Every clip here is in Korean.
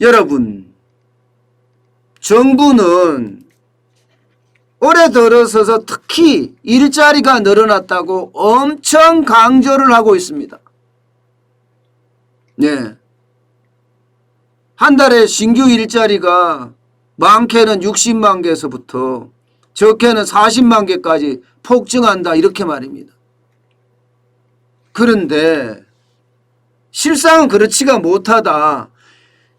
여러분, 정부는 올해 들어서서 특히 일자리가 늘어났다고 엄청 강조를 하고 있습니다. 네. 한 달에 신규 일자리가 많게는 60만 개에서부터 적게는 40만 개까지 폭증한다 이렇게 말입니다. 그런데 실상은 그렇지가 못하다.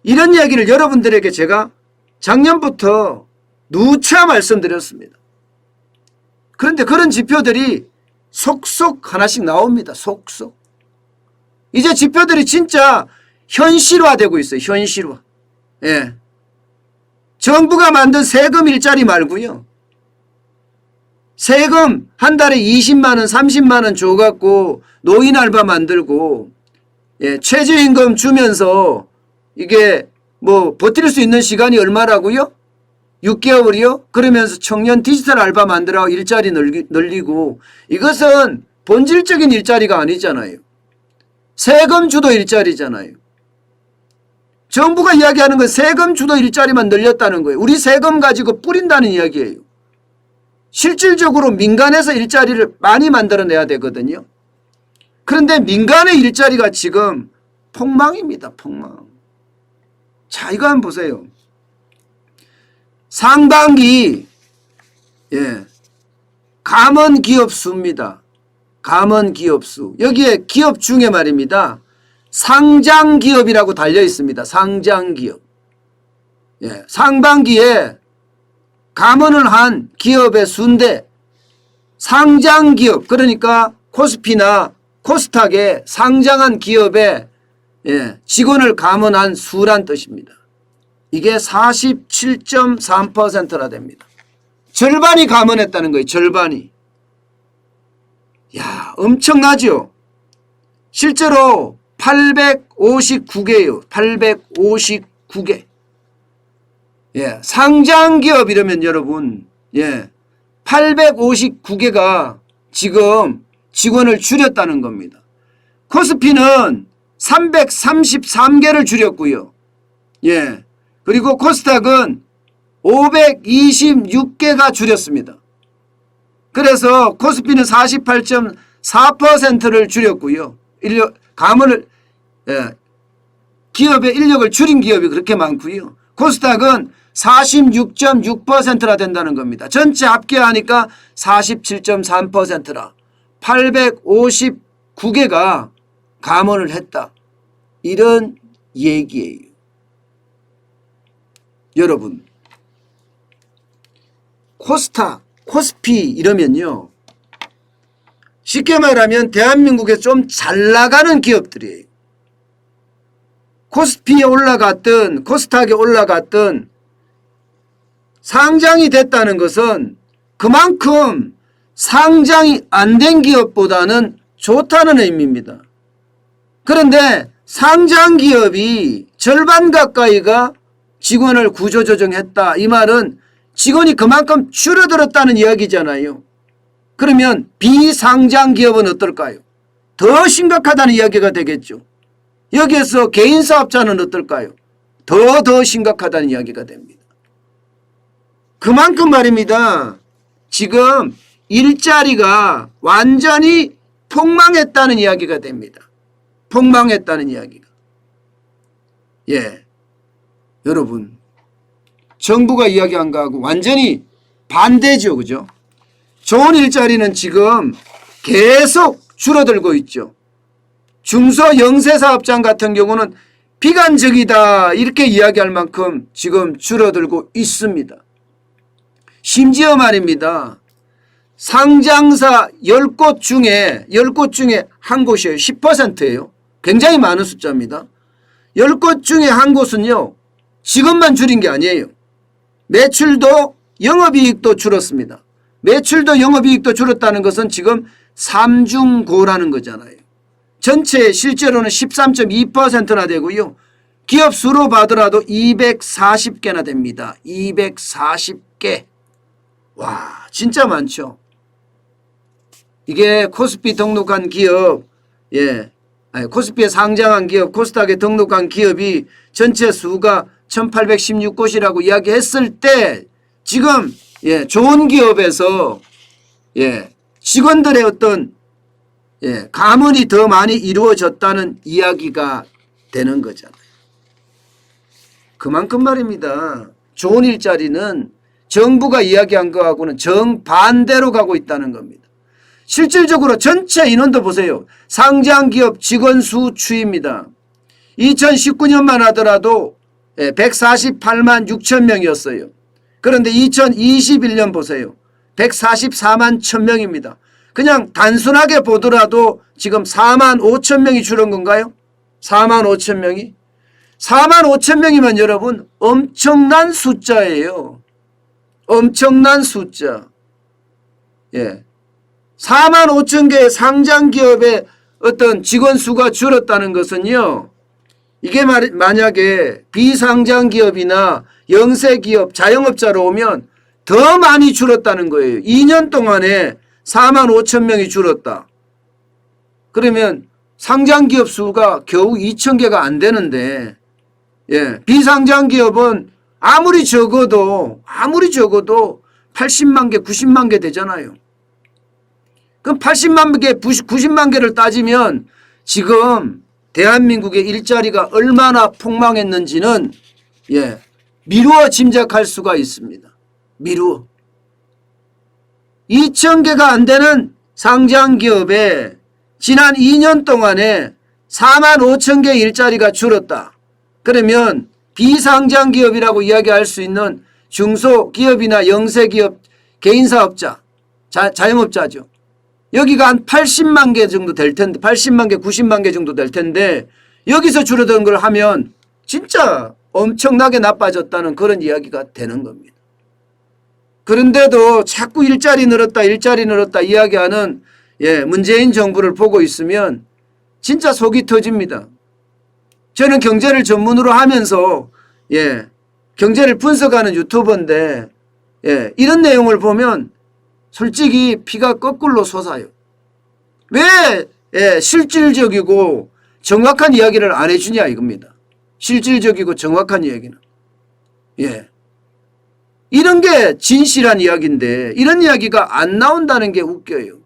이런 이야기를 여러분들에게 제가 작년부터 누차 말씀드렸습니다. 그런데 그런 지표들이 속속 하나씩 나옵니다. 속속. 이제 지표들이 진짜 현실화되고 있어요. 현실화. 예. 정부가 만든 세금 일자리 말고요. 세금 한 달에 20만 원, 30만 원 줘갖고 노인 알바 만들고, 예, 최저임금 주면서 이게 뭐 버틸 수 있는 시간이 얼마라고요? 6개월이요? 그러면서 청년 디지털 알바 만들어 일자리 늘리고, 이것은 본질적인 일자리가 아니잖아요. 세금 주도 일자리잖아요. 정부가 이야기하는 건 세금 주도 일자리만 늘렸다는 거예요. 우리 세금 가지고 뿌린다는 이야기예요. 실질적으로 민간에서 일자리를 많이 만들어내야 되거든요. 그런데 민간의 일자리가 지금 폭망입니다. 폭망. 자, 이거 한번 보세요. 상반기, 예, 감원 기업 수입니다. 감원 기업 수. 여기에 기업 중에 말입니다. 상장 기업이라고 달려 있습니다. 상장 기업. 예, 상반기에 감원을 한 기업의 수인데 상장 기업, 그러니까 코스피나 코스닥에 상장한 기업의, 예, 직원을 감원한 수란 뜻입니다. 이게 47.3%나 됩니다. 절반이 감원했다는 거예요. 절반이. 야, 엄청나죠? 실제로 859개예요. 859개. 예, 상장기업 이러면 여러분, 예, 859개가 지금 직원을 줄였다는 겁니다. 코스피는 333개를 줄였고요. 예, 그리고 코스닥은 526개가 줄였습니다. 그래서 코스피는 48.4%를 줄였고요. 감원을, 예, 기업의 인력을 줄인 기업이 그렇게 많고요. 코스닥은 46.6%나 된다는 겁니다. 전체 합계하니까 47.3%라 859개가 감원을 했다. 이런 얘기예요. 여러분, 코스닥, 코스피 이러면요, 쉽게 말하면 대한민국에 좀 잘 나가는 기업들이에요. 코스피에 올라갔든 코스닥에 올라갔든 상장이 됐다는 것은 그만큼 상장이 안 된 기업보다는 좋다는 의미입니다. 그런데 상장 기업이 절반 가까이가 직원을 구조조정했다. 이 말은 직원이 그만큼 줄어들었다는 이야기잖아요. 그러면 비상장 기업은 어떨까요? 더 심각하다는 이야기가 되겠죠. 여기에서 개인 사업자는 어떨까요? 더 심각하다는 이야기가 됩니다. 그만큼 말입니다. 지금 일자리가 완전히 폭망했다는 이야기가 됩니다. 폭망했다는 이야기가. 예, 여러분, 정부가 이야기한 거하고 완전히 반대죠. 그죠? 좋은 일자리는 지금 계속 줄어들고 있죠. 중소영세사업장 같은 경우는 비관적이다 이렇게 이야기할 만큼 지금 줄어들고 있습니다. 심지어 말입니다. 상장사 10곳 중에 한 곳이에요. 10%예요. 굉장히 많은 숫자입니다. 10곳 중에 한 곳은요, 직원만 줄인 게 아니에요. 매출도 영업이익도 줄었습니다. 매출도 영업이익도 줄었다는 것은 지금 삼중고라는 거잖아요. 전체 실제로는 13.2%나 되고요. 기업 수로 봐더라도 240개나 됩니다. 240개. 와, 진짜 많죠. 이게 코스피 등록한 기업, 예, 코스피에 상장한 기업, 코스닥에 등록한 기업이 전체 수가 1816곳이라고 이야기했을 때 지금 좋은 기업에서 직원들의 어떤 가문이 더 많이 이루어졌다는 이야기가 되는 거잖아요. 그만큼 말입니다. 좋은 일자리는 정부가 이야기한 거하고는 정반대로 가고 있다는 겁니다. 실질적으로 전체 인원도 보세요. 상장기업 직원 수 추이입니다. 2019년만 하더라도 148만 6천 명이었어요. 그런데 2021년 보세요. 144만 1천 명입니다. 그냥 단순하게 보더라도 지금 4만 5천 명이 줄은 건가요? 4만 5천 명이? 4만 5천 명이면 여러분 엄청난 숫자예요. 엄청난 숫자. 4만 5천 개의 상장기업의 어떤 직원 수가 줄었다는 것은요. 이게 만약에 비상장기업이나 영세기업, 자영업자로 오면 더 많이 줄었다는 거예요. 2년 동안에 4만 5천 명이 줄었다. 그러면 상장기업 수가 겨우 2천 개가 안 되는데 비상장기업은 아무리 적어도 80만 개, 90만 개 되잖아요. 그럼 80만 개, 90만 개를 따지면 지금 대한민국의 일자리가 얼마나 폭망했는지는 미루어 짐작할 수가 있습니다. 미루어. 2,000개가 안 되는 상장기업에 지난 2년 동안에 4만 5천 개의 일자리가 줄었다. 그러면 비상장기업이라고 이야기할 수 있는 중소기업이나 영세기업, 개인사업자, 자영업자죠. 여기가 한 80만 개 정도 될 텐데 80만 개 90만 개 정도 될 텐데 여기서 줄어든 걸 하면 진짜 엄청나게 나빠졌다는 그런 이야기가 되는 겁니다. 그런데도 자꾸 일자리 늘었다 이야기하는 문재인 정부를 보고 있으면 진짜 속이 터집니다. 저는 경제를 전문으로 하면서 경제를 분석하는 유튜버인데 이런 내용을 보면 솔직히 피가 거꾸로 솟아요. 왜 실질적이고 정확한 이야기를 안 해주냐 이겁니다. 실질적이고 정확한 이야기는. 이런 게 진실한 이야기인데 이런 이야기가 안 나온다는 게 웃겨요.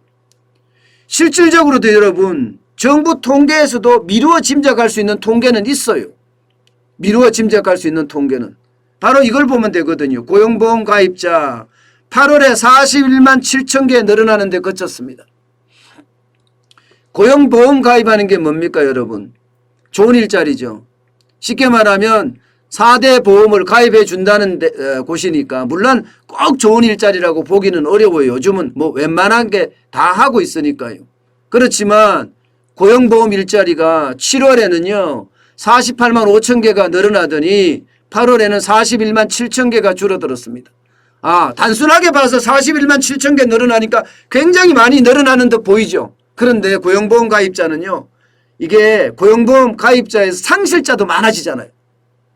실질적으로도 여러분 정부 통계에서도 미루어 짐작할 수 있는 통계는 있어요. 미루어 짐작할 수 있는 통계는. 바로 이걸 보면 되거든요. 고용보험 가입자 8월에 41만 7천 개 늘어나는 데 그쳤습니다. 고용보험 가입하는 게 뭡니까 여러분? 좋은 일자리죠. 쉽게 말하면 4대 보험을 가입해 준다는 곳이니까 물론 꼭 좋은 일자리라고 보기는 어려워요. 요즘은 뭐 웬만한 게 다 하고 있으니까요. 그렇지만 고용보험 일자리가 7월에는요 48만 5천 개가 늘어나더니 8월에는 41만 7천 개가 줄어들었습니다. 단순하게 봐서 41만 7천 개 늘어나니까 굉장히 많이 늘어나는 듯 보이죠. 그런데 고용보험 가입자는요. 이게 고용보험 가입자에서 상실자도 많아지잖아요.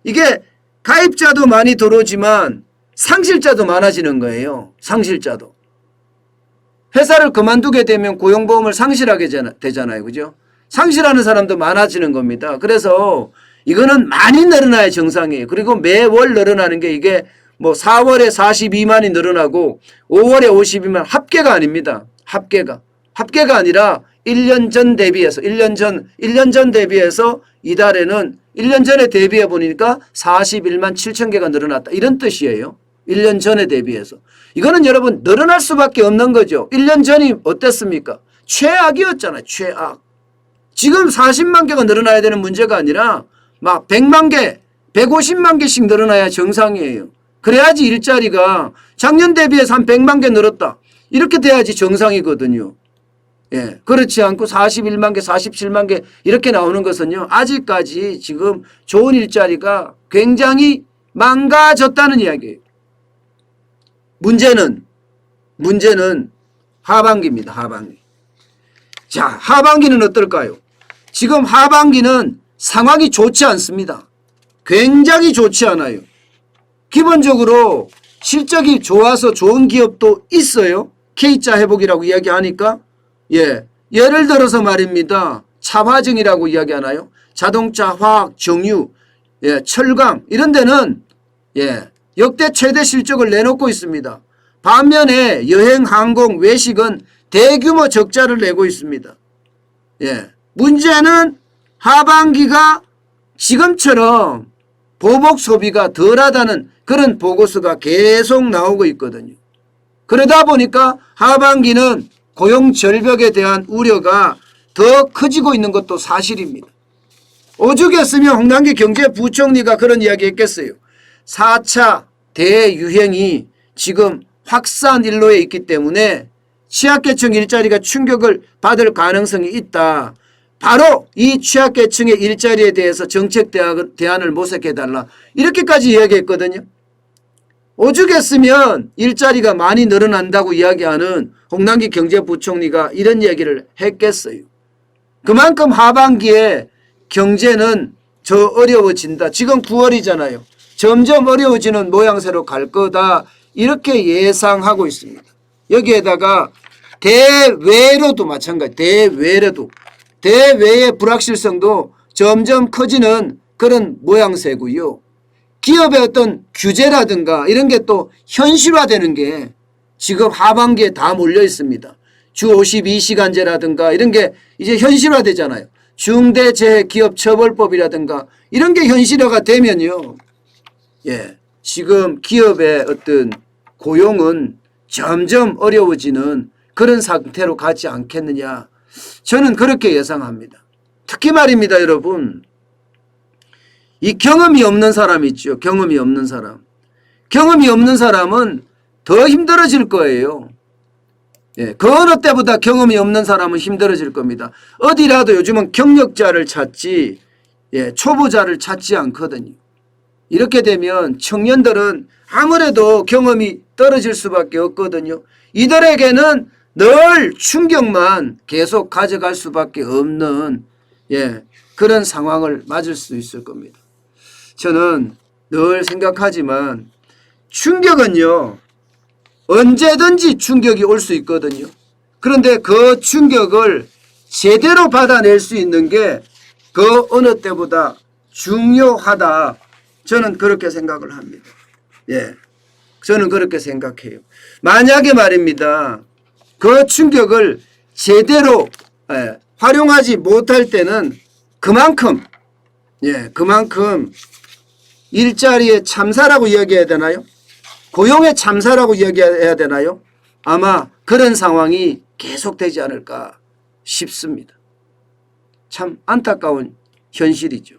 이게 가입자도 많이 들어오지만 상실자도 많아지는 거예요. 상실자도. 회사를 그만두게 되면 고용보험을 상실하게 되잖아요. 그죠? 상실하는 사람도 많아지는 겁니다. 그래서 이거는 많이 늘어나야 정상이에요. 그리고 매월 늘어나는 게 이게 뭐 4월에 42만이 늘어나고 5월에 52만 합계가 아닙니다. 합계가 아니라 1년 전 대비해서 1년 전 대비해서 이달에는 1년 전에 대비해 보니까 41만 7천 개가 늘어났다. 이런 뜻이에요. 1년 전에 대비해서. 이거는 여러분 늘어날 수밖에 없는 거죠. 1년 전이 어땠습니까? 최악이었잖아요. 최악. 지금 40만 개가 늘어나야 되는 문제가 아니라 막 100만 개, 150만 개씩 늘어나야 정상이에요. 그래야지 일자리가 작년 대비해서 한 100만 개 늘었다. 이렇게 돼야지 정상이거든요. 그렇지 않고 41만 개, 47만 개 이렇게 나오는 것은요. 아직까지 지금 좋은 일자리가 굉장히 망가졌다는 이야기예요. 문제는 하반기입니다. 하반기. 자, 하반기는 어떨까요? 지금 하반기는 상황이 좋지 않습니다. 굉장히 좋지 않아요. 기본적으로 실적이 좋아서 좋은 기업도 있어요. K자 회복이라고 이야기하니까 예를 들어서 말입니다. 차화정이라고 이야기하나요? 자동차, 화학, 정유, 예, 철강 이런 데는 예, 역대 최대 실적을 내놓고 있습니다. 반면에 여행, 항공, 외식은 대규모 적자를 내고 있습니다. 예, 문제는 하반기가 지금처럼 보복 소비가 덜하다는 그런 보고서가 계속 나오고 있거든요. 그러다 보니까 하반기는 고용 절벽에 대한 우려가 더 커지고 있는 것도 사실입니다. 오죽했으면 홍남기 경제부총리가 그런 이야기 했겠어요. 4차 대유행이 지금 확산 일로에 있기 때문에 취약계층 일자리가 충격을 받을 가능성이 있다. 바로 이 취약계층의 일자리에 대해서 정책 대안을 모색해달라. 이렇게까지 이야기했거든요. 오죽했으면 일자리가 많이 늘어난다고 이야기하는 홍남기 경제부총리가 이런 이야기를 했겠어요. 그만큼 하반기에 경제는 더 어려워진다. 지금 9월이잖아요. 점점 어려워지는 모양새로 갈 거다. 이렇게 예상하고 있습니다. 여기에다가 대외로도 마찬가지. 대외의 불확실성도 점점 커지는 그런 모양새고요. 기업의 어떤 규제라든가 이런 게 또 현실화되는 게 지금 하반기에 다 몰려 있습니다. 주 52시간제라든가 이런 게 이제 현실화되잖아요. 중대재해기업처벌법이라든가 이런 게 현실화가 되면요. 예, 지금 기업의 어떤 고용은 점점 어려워지는 그런 상태로 가지 않겠느냐. 저는 그렇게 예상합니다. 특히 말입니다, 여러분. 이 경험이 없는 사람 있죠. 경험이 없는 사람. 경험이 없는 사람은 더 힘들어질 거예요. 예, 그 어느 때보다 경험이 없는 사람은 힘들어질 겁니다. 어디라도 요즘은 경력자를 찾지, 예, 초보자를 찾지 않거든요. 이렇게 되면 청년들은 아무래도 경험이 떨어질 수밖에 없거든요. 이들에게는 늘 충격만 계속 가져갈 수밖에 없는 예, 그런 상황을 맞을 수 있을 겁니다. 저는 늘 생각하지만 충격은요. 언제든지 충격이 올 수 있거든요. 그런데 그 충격을 제대로 받아낼 수 있는 게 그 어느 때보다 중요하다. 저는 그렇게 생각을 합니다. 예, 저는 그렇게 생각해요. 만약에 말입니다. 그 충격을 제대로 활용하지 못할 때는 그만큼 일자리의 참사라고 이야기해야 되나요? 고용의 참사라고 이야기해야 되나요? 아마 그런 상황이 계속되지 않을까 싶습니다. 참 안타까운 현실이죠.